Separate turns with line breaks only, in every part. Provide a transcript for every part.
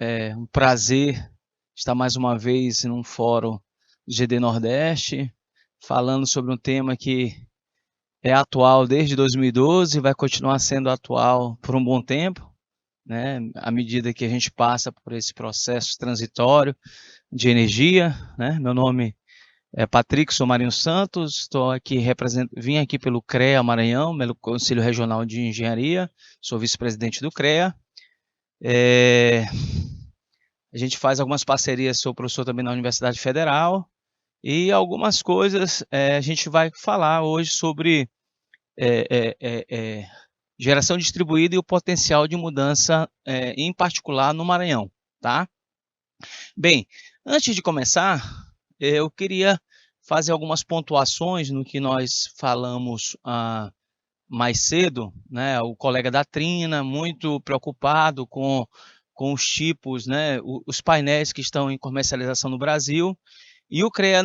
É um prazer estar mais uma vez num fórum do GD Nordeste, falando sobre um tema que é atual desde 2012 e vai continuar sendo atual por um bom tempo, né? À medida que a gente passa por esse processo transitório de energia, né? Meu nome é Patrick, sou Marinho Santos, estou aqui vim aqui pelo CREA Maranhão, pelo Conselho Regional de Engenharia, sou vice-presidente do CREA. A gente faz algumas parcerias, sou professor também na Universidade Federal, e algumas coisas a gente vai falar hoje sobre geração distribuída e o potencial de mudança, em particular no Maranhão, tá? Bem, antes de começar, eu queria fazer algumas pontuações no que nós falamos mais cedo, né? O colega da Trina, muito preocupado com os tipos, né? Os painéis que estão em comercialização no Brasil, e o CREA,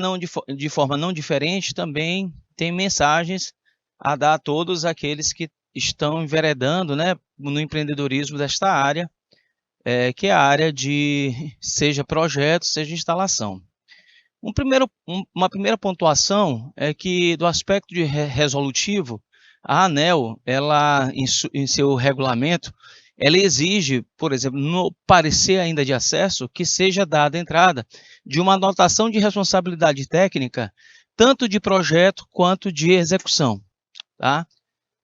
de forma não diferente, também tem mensagens a dar a todos aqueles que estão enveredando, né, no empreendedorismo desta área, que é a área de seja projeto, seja instalação. Uma primeira pontuação é que, do aspecto de resolutivo, a ANEEL, ela, em seu regulamento, ela exige, por exemplo, no parecer ainda de acesso, que seja dada a entrada de uma anotação de responsabilidade técnica, tanto de projeto quanto de execução. Tá?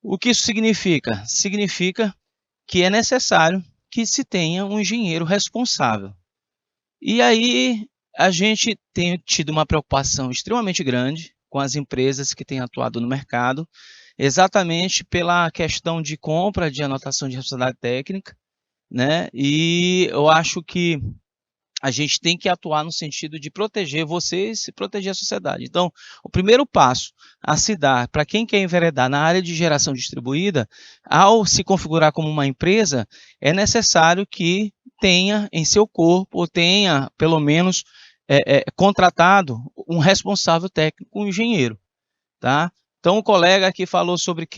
O que isso significa? Significa que é necessário que se tenha um engenheiro responsável. E aí a gente tem tido uma preocupação extremamente grande com as empresas que têm atuado no mercado, exatamente pela questão de compra de anotação de responsabilidade técnica, né? E eu acho que a gente tem que atuar no sentido de proteger vocês e proteger a sociedade. Então, o primeiro passo a se dar para quem quer enveredar na área de geração distribuída, ao se configurar como uma empresa, é necessário que tenha em seu corpo, ou tenha pelo menos contratado um responsável técnico, um engenheiro. Tá? Então, o colega aqui falou sobre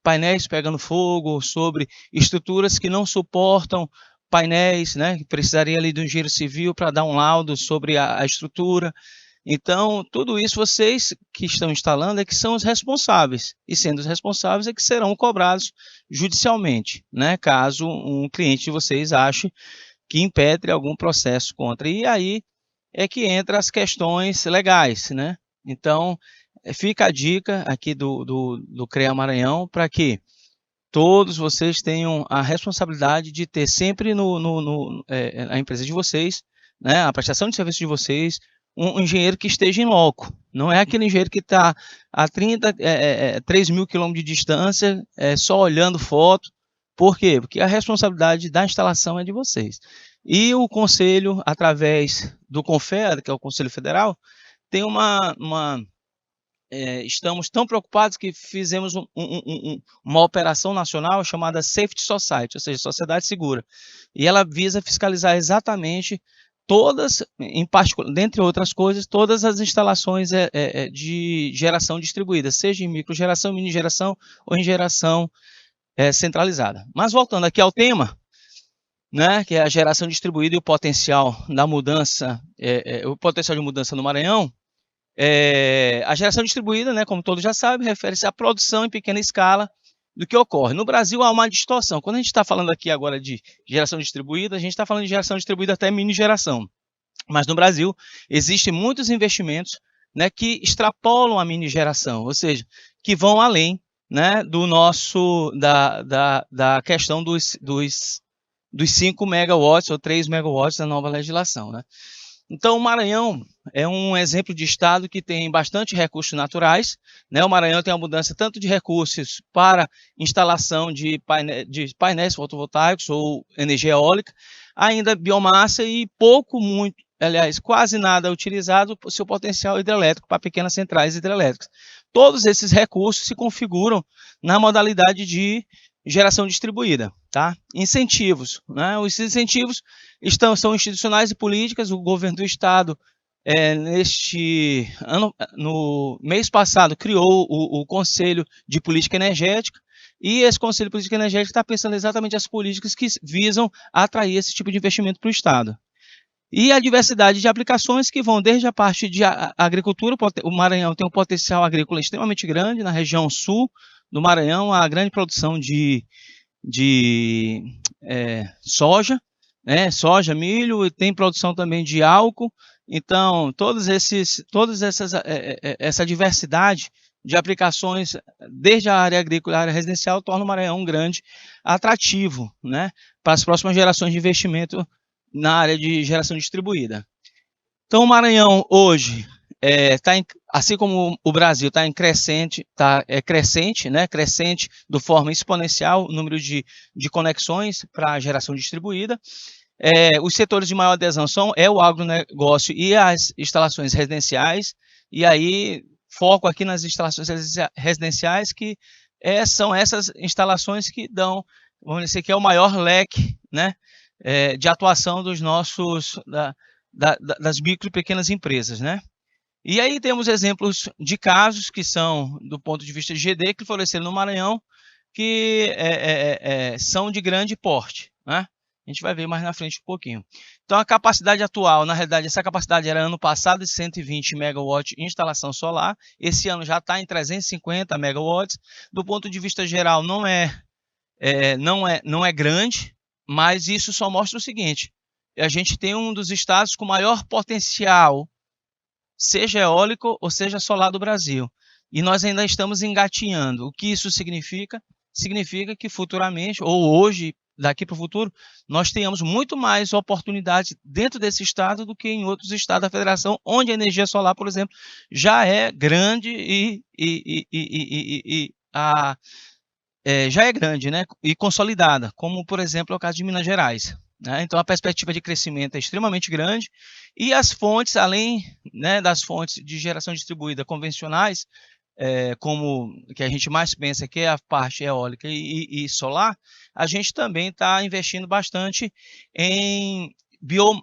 painéis pegando fogo, sobre estruturas que não suportam painéis, né, que precisaria ali de um engenheiro civil para dar um laudo sobre a estrutura. Então, tudo isso vocês que estão instalando é que são os responsáveis, e sendo os responsáveis é que serão cobrados judicialmente, né, caso um cliente de vocês ache que impetre algum processo contra. E aí é que entra as questões legais, né? Então, fica a dica aqui do CREA Maranhão para que todos vocês tenham a responsabilidade de ter sempre na empresa de vocês, né, a prestação de serviço de vocês, um engenheiro que esteja em loco. Não é aquele engenheiro que está a 3 mil quilômetros de distância, só olhando foto. Por quê? Porque a responsabilidade da instalação é de vocês. E o Conselho, através do CONFEA, que é o Conselho Federal, tem estamos tão preocupados que fizemos uma operação nacional chamada Safety Society, ou seja, Sociedade Segura. E ela visa fiscalizar exatamente todas, em particular, dentre outras coisas, todas as instalações de geração distribuída, seja em microgeração, mini geração ou em geração centralizada. Mas voltando aqui ao tema, né, que é a geração distribuída e o potencial da mudança, o potencial de mudança no Maranhão. A geração distribuída, né, como todos já sabem, refere-se à produção em pequena escala do que ocorre. No Brasil há uma distorção. Quando a gente está falando aqui agora de geração distribuída, a gente está falando de geração distribuída até mini geração. Mas no Brasil existem muitos investimentos, né, que extrapolam a mini geração, ou seja, que vão além, né, da questão dos 5 megawatts ou 3 megawatts da nova legislação, né? Então, o Maranhão é um exemplo de estado que tem bastante recursos naturais, né? O Maranhão tem uma mudança tanto de recursos para instalação de painéis fotovoltaicos ou energia eólica, ainda biomassa e aliás, quase nada utilizado por seu potencial hidrelétrico para pequenas centrais hidrelétricas. Todos esses recursos se configuram na modalidade de geração distribuída, tá? Incentivos, né? Os incentivos são institucionais e políticas. O governo do estado, neste ano, no mês passado, criou o Conselho de Política Energética, E esse Conselho de Política Energética está pensando exatamente as políticas que visam atrair esse tipo de investimento para o Estado. E a diversidade de aplicações que vão desde a parte de agricultura. O Maranhão tem um potencial agrícola extremamente grande. Na região sul do Maranhão, a grande produção de soja, né? Soja, milho, e tem produção também de álcool. Então, essa diversidade de aplicações, desde a área agrícola e a área residencial, torna o Maranhão um grande atrativo, né, para as próximas gerações de investimento na área de geração distribuída. Então, o Maranhão hoje assim como o Brasil está em crescente, crescente, né, crescente de forma exponencial o número de conexões para a geração distribuída. Os setores de maior adesão é o agronegócio e as instalações residenciais, e aí foco aqui nas instalações residenciais, que são essas instalações que dão, vamos dizer que é o maior leque, né, de atuação dos das micro e pequenas empresas, né? E aí temos exemplos de casos que são, do ponto de vista de GD, que floresceram no Maranhão, que são de grande porte, né? A gente vai ver mais na frente um pouquinho. Então, a capacidade atual, na realidade, essa capacidade era ano passado de 120 megawatts de instalação solar. Esse ano já está em 350 megawatts. Do ponto de vista geral, não é grande, mas isso só mostra o seguinte: a gente tem um dos estados com maior potencial, seja eólico ou seja solar do Brasil. E nós ainda estamos engatinhando. O que isso significa? Significa que futuramente, ou hoje, daqui para o futuro, nós tenhamos muito mais oportunidades dentro desse estado do que em outros estados da federação, onde a energia solar, por exemplo, já é grande já é grande, né, e consolidada, como, por exemplo, é o caso de Minas Gerais. Né? Então, a perspectiva de crescimento é extremamente grande, e as fontes, além, né, das fontes de geração distribuída convencionais, como que a gente mais pensa, que é a parte eólica e solar, a gente também está investindo bastante em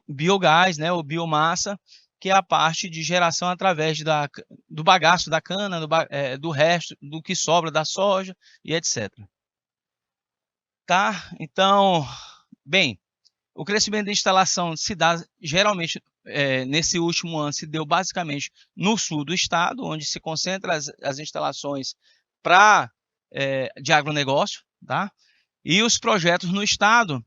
biogás, né, ou biomassa, que é a parte de geração através do bagaço da cana, do resto, do que sobra da soja e etc. Tá? Então, bem, o crescimento da instalação se dá geralmente, nesse último ano, se deu basicamente no sul do estado, onde se concentram as instalações de agronegócio, tá? E os projetos no estado,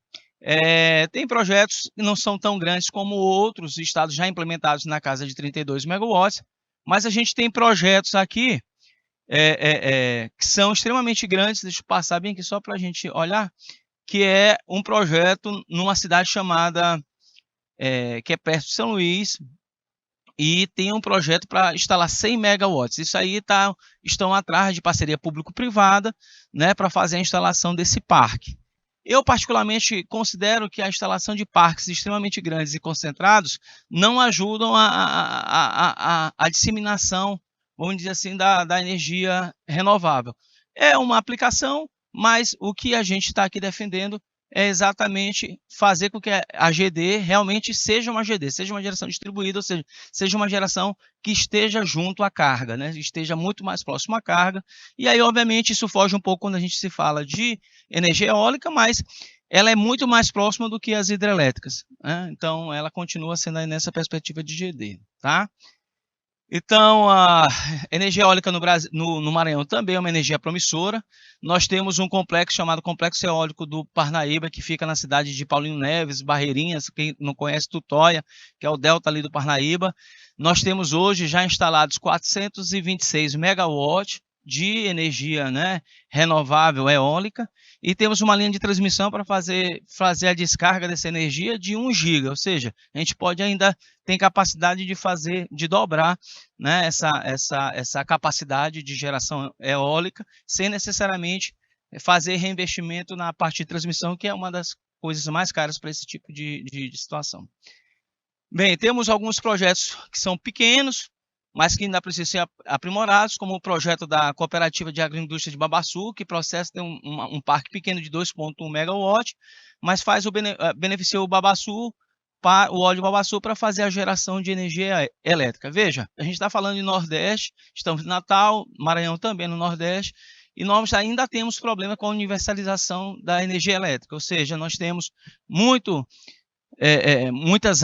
tem projetos que não são tão grandes como outros estados já implementados na casa de 32 megawatts, mas a gente tem projetos aqui que são extremamente grandes. Deixa eu passar bem aqui só para a gente olhar, que é um projeto numa cidade chamada, que é perto de São Luís, e tem um projeto para instalar 100 megawatts. Isso aí estão atrás de parceria público-privada, né, para fazer a instalação desse parque. Eu, particularmente, considero que a instalação de parques extremamente grandes e concentrados não ajudam a disseminação, vamos dizer assim, da energia renovável. É uma aplicação, mas o que a gente está aqui defendendo é exatamente fazer com que a GD realmente seja uma GD, seja uma geração distribuída, ou seja, seja uma geração que esteja junto à carga, né? Esteja muito mais próximo à carga. E aí, obviamente, isso foge um pouco quando a gente se fala de energia eólica, mas ela é muito mais próxima do que as hidrelétricas, né? Então, ela continua sendo aí nessa perspectiva de GD, tá? Então, a energia eólica no Maranhão também é uma energia promissora. Nós temos um complexo chamado Complexo Eólico do Parnaíba, que fica na cidade de Paulinho Neves, Barreirinhas, quem não conhece, Tutóia, que é o delta ali do Parnaíba. Nós temos hoje já instalados 426 megawatts de energia, né, renovável eólica, e temos uma linha de transmissão para fazer a descarga dessa energia de 1 giga, ou seja, a gente pode ainda ter capacidade de dobrar, né, essa capacidade de geração eólica, sem necessariamente fazer reinvestimento na parte de transmissão, que é uma das coisas mais caras para esse tipo de situação. Bem, temos alguns projetos que são pequenos, mas que ainda precisam ser aprimorados, como o projeto da Cooperativa de Agroindústria de Babaçu, que tem um parque pequeno de 2,1 megawatt, mas beneficia o óleo de Babaçu para fazer a geração de energia elétrica. Veja, a gente está falando de Nordeste, estamos em Natal, Maranhão também no Nordeste, e nós ainda temos problema com a universalização da energia elétrica, ou seja, nós temos muitas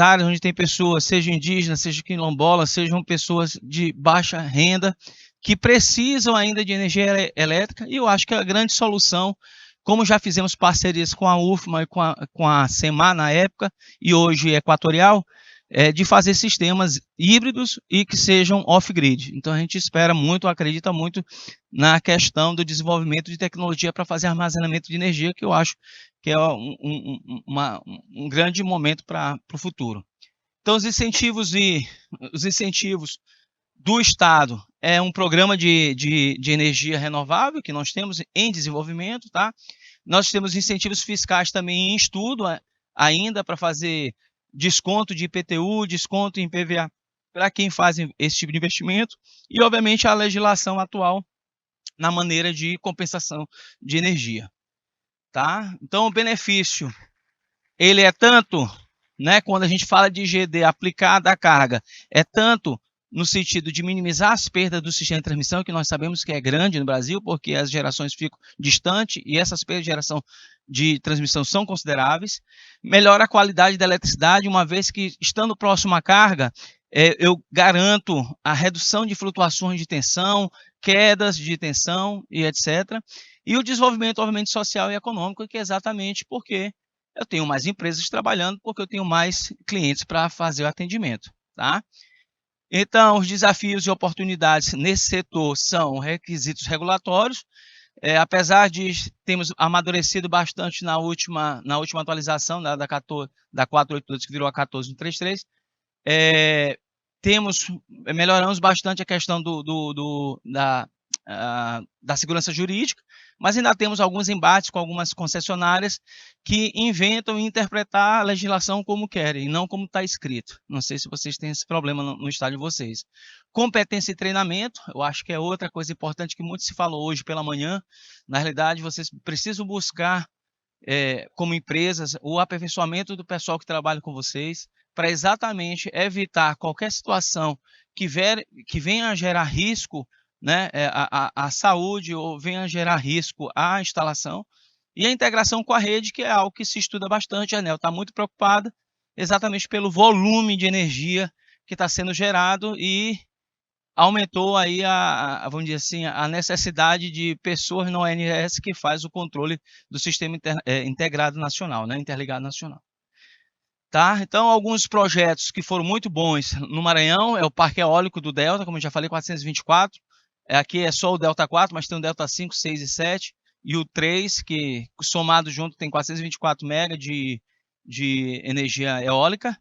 áreas onde tem pessoas, sejam indígenas, sejam quilombolas, sejam pessoas de baixa renda, que precisam ainda de energia elétrica, e eu acho que a grande solução, como já fizemos parcerias com a UFMA e com a SEMAR na época, e hoje Equatorial, de fazer sistemas híbridos e que sejam off-grid. Então a gente espera muito, acredita muito na questão do desenvolvimento de tecnologia para fazer armazenamento de energia, que eu acho que é um grande momento para o futuro. Então os incentivos do Estado é um programa de energia renovável que nós temos em desenvolvimento, tá? Nós temos incentivos fiscais também em estudo ainda para fazer desconto de IPTU, desconto em PVA para quem faz esse tipo de investimento e, obviamente, a legislação atual na maneira de compensação de energia, tá? Então, o benefício, ele é tanto, né, quando a gente fala de GD aplicada à carga, é tanto no sentido de minimizar as perdas do sistema de transmissão, que nós sabemos que é grande no Brasil, porque as gerações ficam distantes e essas perdas de geração de transmissão são consideráveis. Melhora a qualidade da eletricidade, uma vez que, estando próximo à carga, eu garanto a redução de flutuações de tensão, quedas de tensão e etc. E o desenvolvimento, obviamente, social e econômico, que é exatamente porque eu tenho mais empresas trabalhando, porque eu tenho mais clientes para fazer o atendimento, tá? Então, os desafios e oportunidades nesse setor são requisitos regulatórios. Apesar de termos amadurecido bastante na última atualização da 482, que virou a 14133, melhoramos bastante a questão da segurança jurídica, mas ainda temos alguns embates com algumas concessionárias que inventam interpretar a legislação como querem, e não como está escrito. Não sei se vocês têm esse problema no estado de vocês. Competência e treinamento, eu acho que é outra coisa importante que muito se falou hoje pela manhã. Na realidade, vocês precisam buscar, como empresas, o aperfeiçoamento do pessoal que trabalha com vocês, para exatamente evitar qualquer situação que venha a gerar risco, né, a saúde, ou venha a gerar risco à instalação, e a integração com a rede, que é algo que se estuda bastante. A ANEEL está muito preocupada exatamente pelo volume de energia que está sendo gerado e aumentou aí vamos dizer assim, a necessidade de pessoas no ONS que faz o controle do sistema integrado nacional, né, interligado nacional. Tá? Então, alguns projetos que foram muito bons no Maranhão é o Parque Eólico do Delta, como eu já falei, 424. Aqui é só o Delta 4, mas tem o Delta 5, 6 e 7. E o 3, que somado junto tem 424 MB de energia eólica.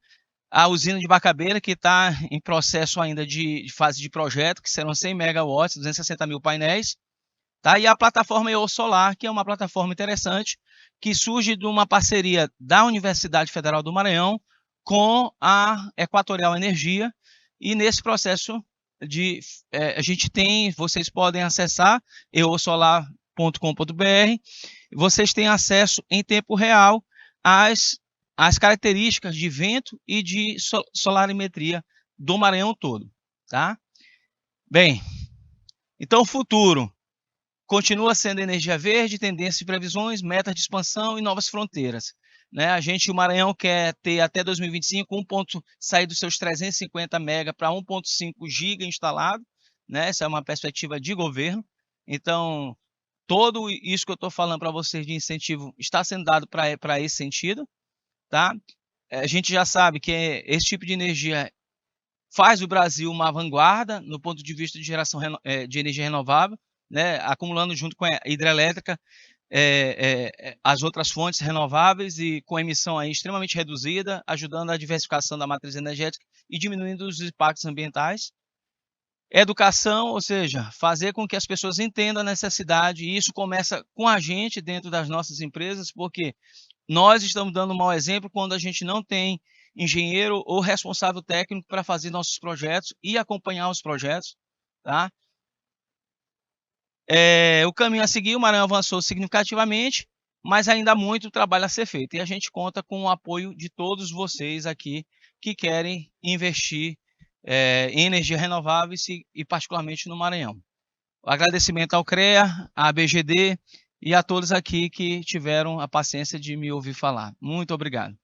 A usina de Bacabeira, que está em processo ainda de fase de projeto, que serão 100 megawatts, 260 mil painéis. Tá? E a plataforma EOSolar, que é uma plataforma interessante, que surge de uma parceria da Universidade Federal do Maranhão com a Equatorial Energia, e nesse processo a gente vocês podem acessar eosolar.com.br, vocês têm acesso em tempo real às características de vento e de solarimetria do Maranhão todo, tá? Bem, então o futuro continua sendo energia verde, tendências e previsões, metas de expansão e novas fronteiras. Né? O Maranhão quer ter até 2025 sair dos seus 350 MB para 1,5 GB instalado. Né? Essa é uma perspectiva de governo. Então, todo isso que eu estou falando para vocês de incentivo está sendo dado para esse sentido. Tá? A gente já sabe que esse tipo de energia faz o Brasil uma vanguarda no ponto de vista de geração de energia renovável, né, acumulando junto com a hidrelétrica as outras fontes renováveis e com emissão aí extremamente reduzida, ajudando a diversificação da matriz energética e diminuindo os impactos ambientais. Educação, ou seja, fazer com que as pessoas entendam a necessidade, e isso começa com a gente dentro das nossas empresas, porque nós estamos dando um mau exemplo quando a gente não tem engenheiro ou responsável técnico para fazer nossos projetos e acompanhar os projetos, tá? O caminho a seguir, o Maranhão avançou significativamente, mas ainda há muito trabalho a ser feito. E a gente conta com o apoio de todos vocês aqui que querem investir em energia renovável e particularmente no Maranhão. Agradecimento ao CREA, à ABGD e a todos aqui que tiveram a paciência de me ouvir falar. Muito obrigado.